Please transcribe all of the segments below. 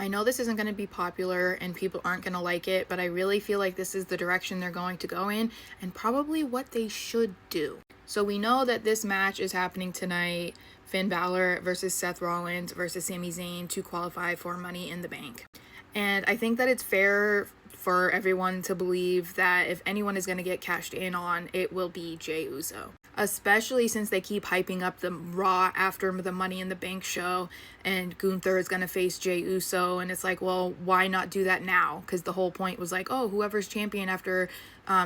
I know this isn't going to be popular and people aren't going to like it, but I really feel like this is the direction they're going to go in and probably what they should do. So we know that this match is happening tonight, Finn Balor versus Seth Rollins versus Sami Zayn to qualify for Money in the Bank. And I think that it's fair for everyone to believe that if anyone is going to get cashed in on, it will be Jey Uso. Especially since they keep hyping up the Raw after the Money in the Bank show, and Gunther is going to face Jey Uso, and it's like, well, why not do that now? Because the whole point was like, oh, whoever's champion after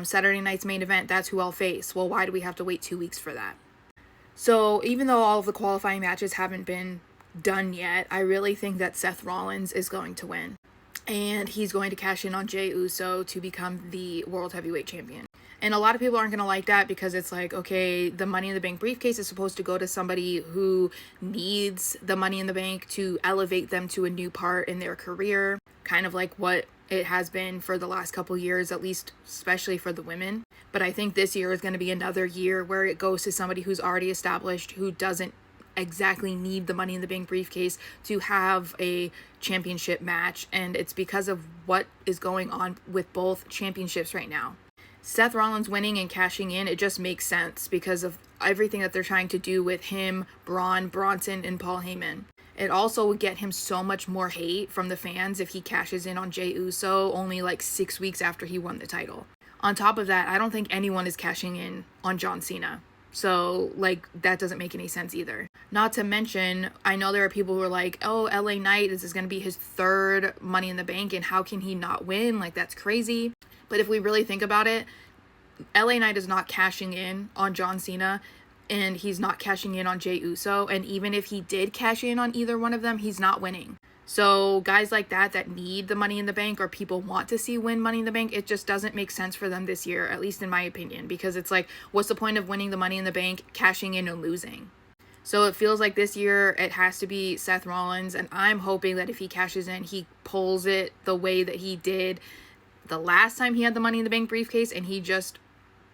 Saturday night's main event, that's who I'll face. Well, why do we have to wait 2 weeks for that? So even though all of the qualifying matches haven't been done yet, I really think that Seth Rollins is going to win. And he's going to cash in on Jey Uso to become the World Heavyweight Champion. And a lot of people aren't going to like that because it's like, okay, the Money in the Bank briefcase is supposed to go to somebody who needs the Money in the Bank to elevate them to a new part in their career, kind of like what it has been for the last couple years, at least especially for the women. But I think this year is going to be another year where it goes to somebody who's already established, who doesn't exactly need the Money in the Bank briefcase to have a championship match, and it's because of what is going on with both championships right now. Seth Rollins winning and cashing in, it just makes sense because of everything that they're trying to do with him, Braun, Bronson, and Paul Heyman. It also would get him so much more hate from the fans if he cashes in on Jey Uso only like 6 weeks after he won the title. On top of that, I don't think anyone is cashing in on John Cena. So, like, that doesn't make any sense either. Not to mention, I know there are people who are like, oh, LA Knight, this is going to be his third Money in the Bank, and how can he not win? Like, that's crazy. But if we really think about it, LA Knight is not cashing in on John Cena, and he's not cashing in on Jey Uso, and even if he did cash in on either one of them, he's not winning. So guys like that need the Money in the Bank, or people want to see win Money in the Bank, it just doesn't make sense for them this year, at least in my opinion, because it's like, what's the point of winning the Money in the Bank, cashing in and losing? So it feels like this year it has to be Seth Rollins, and I'm hoping that if he cashes in, he pulls it the way that he did the last time he had the Money in the Bank briefcase, and he just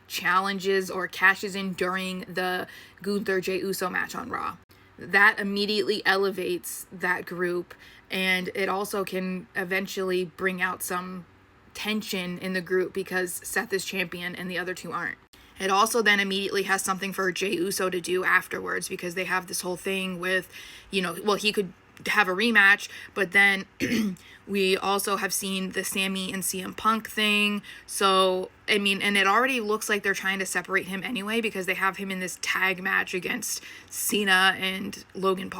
challenges or cashes in during the Gunther Jey Uso match on Raw. That immediately elevates that group, and it also can eventually bring out some tension in the group because Seth is champion and the other two aren't. It also then immediately has something for Jey Uso to do afterwards because they have this whole thing with, well, he could have a rematch, but then we also have seen the Sami and CM Punk thing. So, I mean, and it already looks like they're trying to separate him anyway because they have him in this tag match against Cena and Logan Paul.